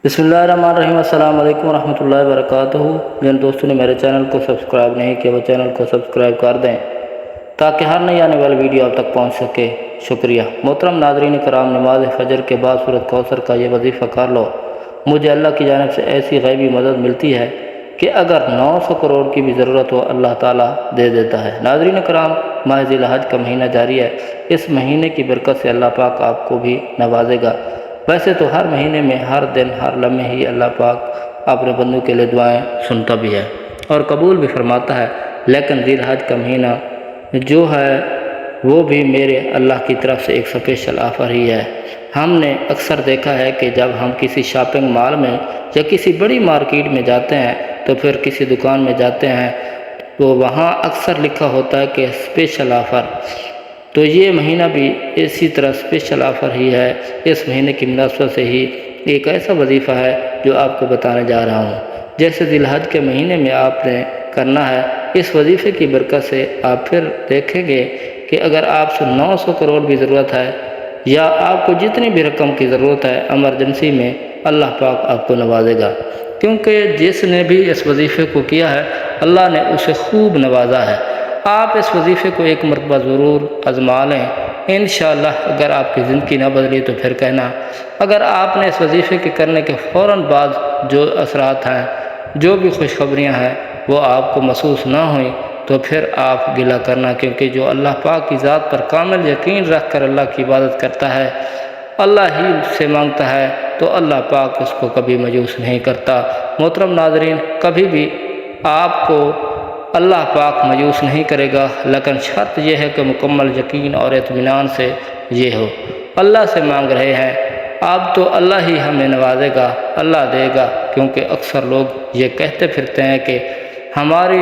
بسم اللہ الرحمن الرحیم۔ السلام علیکم ورحمۃ اللہ وبرکاتہ۔ جن دوستوں نے میرے چینل کو سبسکرائب نہیں کیا وہ چینل کو سبسکرائب کر دیں تاکہ ہر نئی آنے والی ویڈیو آپ تک پہنچ سکے۔ شکریہ۔ محترم ناظرین کرام، نماز فجر کے بعد سورۃ کوثر کا یہ وظیفہ کر لو، مجھے اللہ کی جانب سے ایسی غیبی مدد ملتی ہے کہ اگر 900 کروڑ کی بھی ضرورت ہو اللہ تعالیٰ دے دیتا ہے۔ ناظرین کرام، ماہ ذی الحج کا مہینہ جاری ہے۔ اس مہینے کی برکت سے اللہ پاک آپ کو بھی نوازے گا۔ ویسے تو ہر مہینے میں ہر دن ہر لمحے ہی اللہ پاک اپنے بندوں کے لیے دعائیں سنتا بھی ہے اور قبول بھی فرماتا ہے، لیکن ذی الحج کا مہینہ جو ہے وہ بھی میرے اللہ کی طرف سے ایک اسپیشل آفر ہی ہے۔ ہم نے اکثر دیکھا ہے کہ جب ہم کسی شاپنگ مال میں یا کسی بڑی مارکیٹ میں جاتے ہیں تو پھر کسی دکان میں جاتے ہیں تو وہاں اکثر لکھا ہوتا ہے کہ اسپیشل آفر، تو یہ مہینہ بھی اسی طرح اسپیشل آفر ہی ہے۔ اس مہینے کی مناسبت سے ہی ایک ایسا وظیفہ ہے جو آپ کو بتانے جا رہا ہوں۔ جیسے ذی الحج کے مہینے میں آپ نے کرنا ہے، اس وظیفے کی برکت سے آپ پھر دیکھیں گے کہ اگر آپ سے 900 کروڑ بھی ضرورت ہے یا آپ کو جتنی بھی رقم کی ضرورت ہے ایمرجنسی میں، اللہ پاک آپ کو نوازے گا، کیونکہ جس نے بھی اس وظیفے کو کیا ہے اللہ نے اسے خوب نوازا ہے۔ آپ اس وظیفے کو ایک مرتبہ ضرور آزما لیں، انشاءاللہ اگر آپ کی زندگی نہ بدلی تو پھر کہنا۔ اگر آپ نے اس وظیفے کے کرنے کے فوراً بعد جو اثرات ہیں، جو بھی خوشخبریاں ہیں وہ آپ کو محسوس نہ ہوئیں تو پھر آپ گلہ کرنا، کیونکہ جو اللہ پاک کی ذات پر کامل یقین رکھ کر اللہ کی عبادت کرتا ہے، اللہ ہی سے مانگتا ہے، تو اللہ پاک اس کو کبھی مایوس نہیں کرتا۔ محترم ناظرین، کبھی بھی آپ کو اللہ پاک مایوس نہیں کرے گا، لیکن شرط یہ ہے کہ مکمل یقین اور اطمینان سے یہ ہو۔ اللہ سے مانگ رہے ہیں آپ تو اللہ ہی ہمیں نوازے گا، اللہ دے گا، کیونکہ اکثر لوگ یہ کہتے پھرتے ہیں کہ ہماری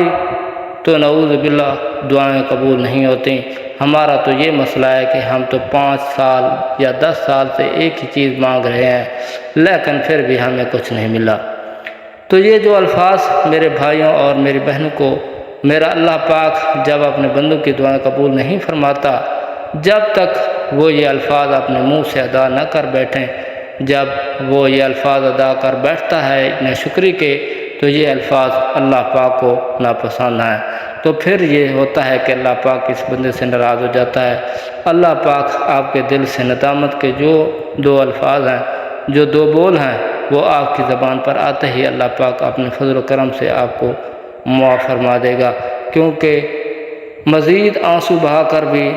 تو نعوذ باللہ دعائیں قبول نہیں ہوتیں، ہمارا تو یہ مسئلہ ہے کہ ہم تو 5 سال یا 10 سال سے ایک ہی چیز مانگ رہے ہیں لیکن پھر بھی ہمیں کچھ نہیں ملا۔ تو یہ جو الفاظ میرے بھائیوں اور میری بہنوں کو میرا اللہ پاک جب اپنے بندوں کی دعائیں قبول نہیں فرماتا، جب تک وہ یہ الفاظ اپنے منہ سے ادا نہ کر بیٹھیں، جب وہ یہ الفاظ ادا کر بیٹھتا ہے ناشکری کے، تو یہ الفاظ اللہ پاک کو ناپسند ہیں، تو پھر یہ ہوتا ہے کہ اللہ پاک اس بندے سے ناراض ہو جاتا ہے۔ اللہ پاک آپ کے دل سے ندامت کے جو 2 الفاظ ہیں، جو 2 بول ہیں، وہ آپ کی زبان پر آتے ہی اللہ پاک اپنے فضل و کرم سے آپ کو معاف فرما دے گا، کیونکہ مزید آنسو بہا کر بھی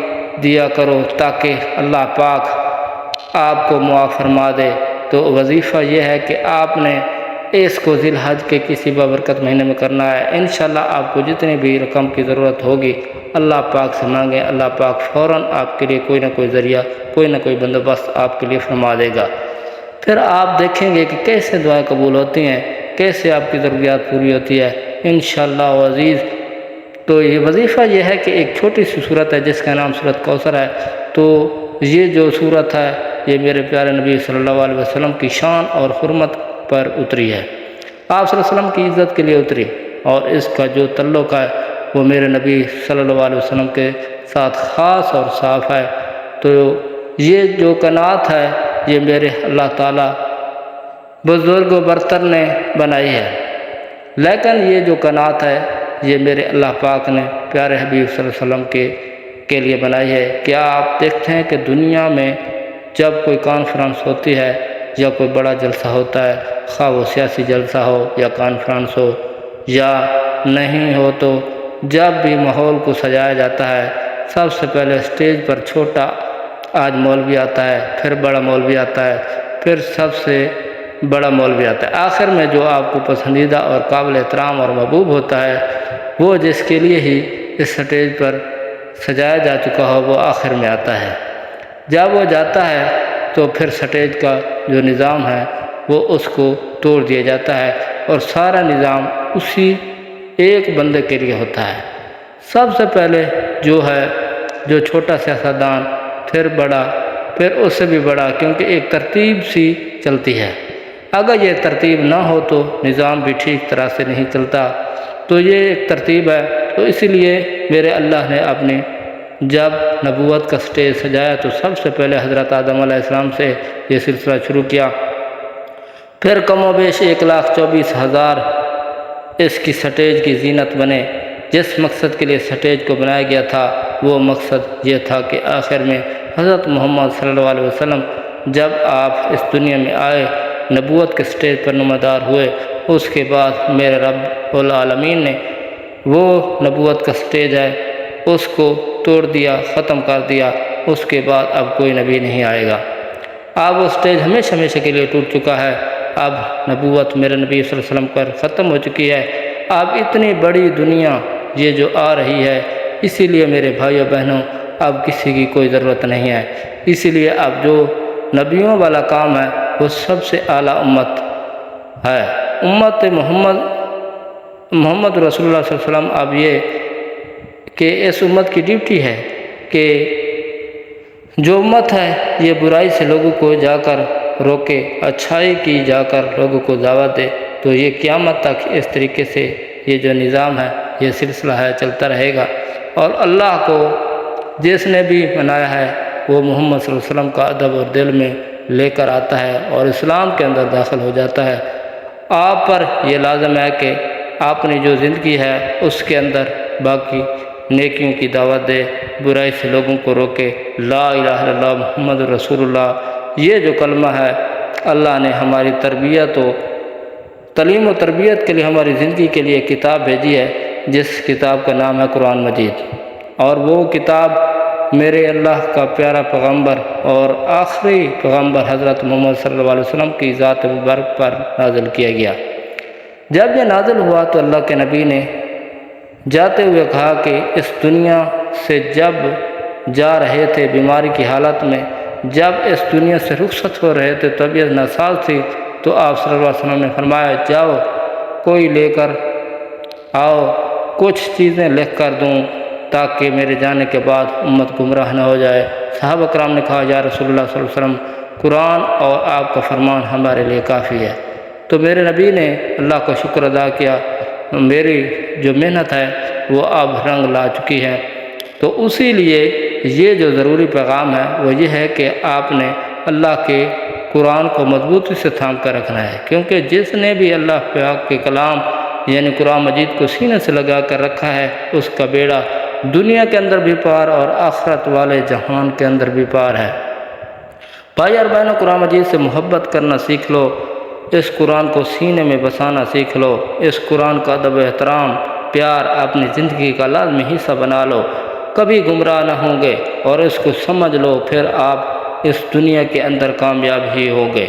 دیا کرو تاکہ اللہ پاک آپ کو معاف فرما دے۔ تو وظیفہ یہ ہے کہ آپ نے اس کو ذی الحج کے کسی بابرکت مہینے میں کرنا ہے۔ انشاءاللہ آپ کو جتنی بھی رقم کی ضرورت ہوگی اللہ پاک سے مانگیں، اللہ پاک فوراً آپ کے لیے کوئی نہ کوئی ذریعہ، کوئی نہ کوئی بندوبست آپ کے لیے فرما دے گا۔ پھر آپ دیکھیں گے کہ کیسے دعائیں قبول ہوتی ہیں، کیسے آپ کی ضروریات پوری ہوتی ہے انشاءاللہ عزیز۔ تو یہ وظیفہ یہ ہے کہ ایک چھوٹی سی صورت ہے جس کا نام سورۃ کوثر ہے۔ تو یہ جو صورت ہے یہ میرے پیارے نبی صلی اللہ علیہ وسلم کی شان اور حرمت پر اتری ہے، آپ صلی اللہ علیہ وسلم کی عزت کے لیے اتری، اور اس کا جو تعلق ہے وہ میرے نبی صلی اللہ علیہ وسلم کے ساتھ خاص اور صاف ہے۔ تو یہ جو قناعت ہے یہ میرے اللہ تعالیٰ بزرگ و برتر نے بنائی ہے، لیکن یہ جو قناعت ہے یہ میرے اللہ پاک نے پیارے حبیب صلی اللہ علیہ وسلم کے لیے بنائی ہے۔ کیا آپ دیکھتے ہیں کہ دنیا میں جب کوئی کانفرنس ہوتی ہے یا کوئی بڑا جلسہ ہوتا ہے، خواہ وہ سیاسی جلسہ ہو یا کانفرنس ہو یا نہیں ہو، تو جب بھی ماحول کو سجایا جاتا ہے سب سے پہلے اسٹیج پر چھوٹا آج مولوی آتا ہے، پھر بڑا مولوی آتا ہے، پھر سب سے بڑا مولوی آتا ہے، آخر میں جو آپ کو پسندیدہ اور قابل احترام اور محبوب ہوتا ہے، وہ جس کے لیے ہی اس سٹیج پر سجایا جا چکا ہو، وہ آخر میں آتا ہے۔ جب وہ جاتا ہے تو پھر سٹیج کا جو نظام ہے وہ اس کو توڑ دیا جاتا ہے اور سارا نظام اسی ایک بندے کے لیے ہوتا ہے۔ سب سے پہلے جو چھوٹا سیاستدان، پھر بڑا، پھر اس سے بھی بڑا، کیونکہ ایک ترتیب سی چلتی ہے۔ اگر یہ ترتیب نہ ہو تو نظام بھی ٹھیک طرح سے نہیں چلتا، تو یہ ایک ترتیب ہے۔ تو اسی لیے میرے اللہ نے اپنی جب نبوت کا سٹیج سجایا تو سب سے پہلے حضرت آدم علیہ السلام سے یہ سلسلہ شروع کیا، پھر کم و بیش 1,24,000 اس کی سٹیج کی زینت بنے۔ جس مقصد کے لیے سٹیج کو بنایا گیا تھا وہ مقصد یہ تھا کہ آخر میں حضرت محمد صلی اللہ علیہ وسلم جب آپ اس دنیا میں آئے، نبوت کے سٹیج پر نمودار ہوئے، اس کے بعد میرے رب العالمین نے وہ نبوت کا سٹیج ہے اس کو توڑ دیا، ختم کر دیا۔ اس کے بعد اب کوئی نبی نہیں آئے گا۔ اب وہ سٹیج ہمیشہ ہمیشہ کے لیے ٹوٹ چکا ہے۔ اب نبوت میرے نبی صلی اللہ علیہ وسلم پر ختم ہو چکی ہے۔ اب اتنی بڑی دنیا یہ جو آ رہی ہے، اسی لیے میرے بھائیوں بہنوں اب کسی کی کوئی ضرورت نہیں ہے۔ اسی لیے اب جو نبیوں والا کام ہے وہ سب سے اعلیٰ امت ہے، امت محمد رسول اللہ صلی اللہ علیہ وسلم۔ اب یہ کہ اس امت کی ڈیوٹی ہے کہ جو امت ہے یہ برائی سے لوگوں کو جا کر روکے، اچھائی کی جا کر لوگوں کو دعوت دے۔ تو یہ قیامت تک اس طریقے سے یہ جو نظام ہے، یہ سلسلہ ہے، چلتا رہے گا۔ اور اللہ کو جس نے بھی بنایا ہے وہ محمد صلی اللہ علیہ وسلم کا ادب اور دل میں لے کر آتا ہے اور اسلام کے اندر داخل ہو جاتا ہے۔ آپ پر یہ لازم ہے کہ آپ نے جو زندگی ہے اس کے اندر باقی نیکیوں کی دعوت دے، برائی سے لوگوں کو روکے۔ لا الہ الا اللہ محمد رسول اللہ، یہ جو کلمہ ہے اللہ نے ہماری تربیت و تعلیم و تربیت کے لیے ہماری زندگی کے لیے کتاب بھیجی ہے، جس کتاب کا نام ہے قرآن مجید۔ اور وہ کتاب میرے اللہ کا پیارا پیغمبر اور آخری پیغمبر حضرت محمد صلی اللہ علیہ وسلم کی ذات مبارک پر نازل کیا گیا۔ جب یہ نازل ہوا تو اللہ کے نبی نے جاتے ہوئے کہا کہ اس دنیا سے جب جا رہے تھے بیماری کی حالت میں، جب اس دنیا سے رخصت ہو رہے تھے، طبیعت ناساز تھی، تو آپ صلی اللہ علیہ وسلم نے فرمایا جاؤ کوئی لے کر آؤ، کچھ چیزیں لکھ کر دوں تاکہ میرے جانے کے بعد امت گمراہ نہ ہو جائے۔ صحابہ کرام نے کہا یا رسول اللہ صلی اللہ علیہ وسلم، قرآن اور آپ کا فرمان ہمارے لیے کافی ہے۔ تو میرے نبی نے اللہ کا شکر ادا کیا، میری جو محنت ہے وہ اب رنگ لا چکی ہے۔ تو اسی لیے یہ جو ضروری پیغام ہے وہ یہ ہے کہ آپ نے اللہ کے قرآن کو مضبوطی سے تھام کر رکھنا ہے، کیونکہ جس نے بھی اللہ پاک کے کلام یعنی قرآن مجید کو سینے سے لگا کر رکھا ہے، اس کا بیڑا دنیا کے اندر بھی پار اور آخرت والے جہان کے اندر بھی پار ہے۔ بھائی اور بہنوں، قرآن مجید سے محبت کرنا سیکھ لو، اس قرآن کو سینے میں بسانا سیکھ لو، اس قرآن کا ادب و احترام پیار اپنی زندگی کا لازمی حصہ بنا لو، کبھی گمراہ نہ ہوں گے۔ اور اس کو سمجھ لو، پھر آپ اس دنیا کے اندر کامیاب ہی ہوگے،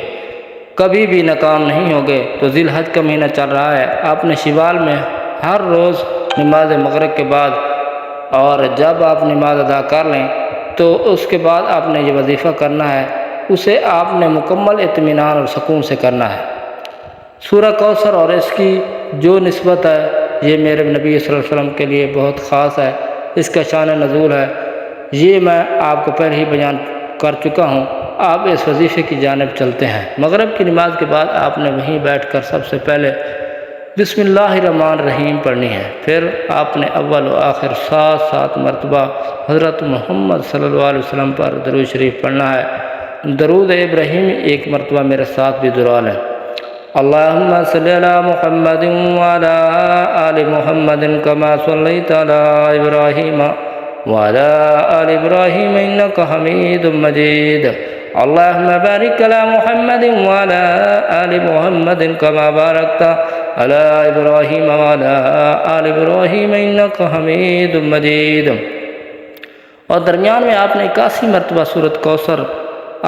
کبھی بھی ناکام نہیں ہوگے۔ تو ذی الحج کا مہینہ چل رہا ہے، آپ نے شوال میں ہر روز نماز مغرب کے بعد اور جب آپ نماز ادا کر لیں تو اس کے بعد آپ نے یہ وظیفہ کرنا ہے، اسے آپ نے مکمل اطمینان اور سکون سے کرنا ہے۔ سورہ کوثر اور اس کی جو نسبت ہے یہ میرے نبی صلی اللہ علیہ وسلم کے لیے بہت خاص ہے، اس کا شان نزول ہے، یہ میں آپ کو پہلے ہی بیان کر چکا ہوں۔ آپ اس وظیفے کی جانب چلتے ہیں۔ مغرب کی نماز کے بعد آپ نے وہیں بیٹھ کر سب سے پہلے بسم اللہ الرحمن الرحیم پڑھنی ہے، پھر آپ نے اول و آخر 7 مرتبہ حضرت محمد صلی اللہ علیہ وسلم پر درود شریف پڑھنا ہے۔ درود ابراہیم ایک مرتبہ میرے ساتھ بھی دہرا لیں۔ اللہم صلی علی محمد وعلی آل محمد کما صلیت علی ابراہیم وعلی آل ابراہیم انک حمید مجید۔ اللہم بارک علی محمد وعلی آل محمد کما بارکت علی ابراہیم وعلی آل ابراہیم انک حمید مجید۔ اور درمیان میں آپ نے 81 مرتبہ سورۃ کوثر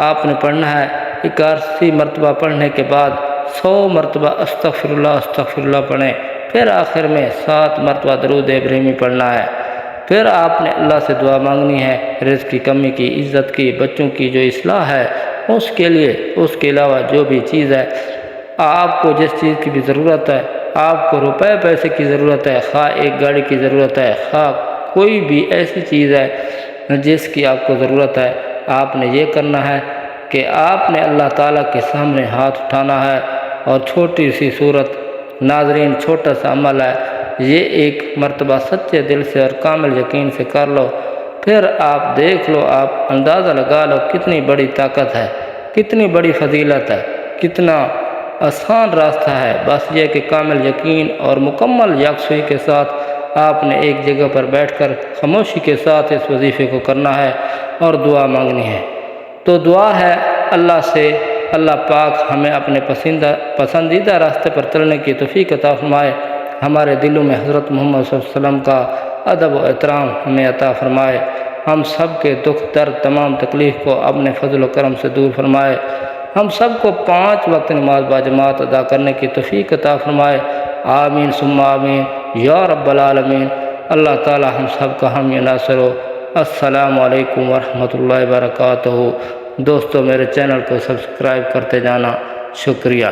آپ نے پڑھنا ہے۔ 81 مرتبہ پڑھنے کے بعد 100 مرتبہ استغفر اللہ پڑھیں، پھر آخر میں 7 مرتبہ درود ابراہیمی پڑھنا ہے۔ پھر آپ نے اللہ سے دعا مانگنی ہے، رزق کی کمی کی، عزت کی، بچوں کی جو اصلاح ہے اس کے لیے، اس کے علاوہ جو بھی چیز ہے، آپ کو جس چیز کی بھی ضرورت ہے، آپ کو روپے پیسے کی ضرورت ہے، خواہ ایک گاڑی کی ضرورت ہے، خواہ کوئی بھی ایسی چیز ہے جس کی آپ کو ضرورت ہے، آپ نے یہ کرنا ہے کہ آپ نے اللہ تعالیٰ کے سامنے ہاتھ اٹھانا ہے۔ اور چھوٹی سی صورت، ناظرین چھوٹا سا عمل ہے، یہ ایک مرتبہ سچے دل سے اور کامل یقین سے کر لو، پھر آپ دیکھ لو، آپ اندازہ لگا لو کتنی بڑی طاقت ہے، کتنی بڑی فضیلت ہے، کتنا آسان راستہ ہے، بس یہ کہ کامل یقین اور مکمل یکسوئی کے ساتھ آپ نے ایک جگہ پر بیٹھ کر خاموشی کے ساتھ اس وظیفے کو کرنا ہے اور دعا مانگنی ہے۔ تو دعا ہے اللہ سے اللہ پاک ہمیں اپنے پسندیدہ راستے پر چلنے کی توفیق عطا فرمائے، ہمارے دلوں میں حضرت محمد صلی اللہ علیہ وسلم کا ادب و احترام ہمیں عطا فرمائے، ہم سب کے دکھ درد تمام تکلیف کو اپنے فضل و کرم سے دور فرمائے، ہم سب کو 5 وقت نماز باجماعت ادا کرنے کی توفیق عطا فرمائے، آمین ثم آمین یا رب العالمین۔ اللہ تعالی ہم سب کا حامی ناصر ہو۔ السلام علیکم ورحمۃ اللہ وبرکاتہ۔ دوستو میرے چینل کو سبسکرائب کرتے جانا، شکریہ۔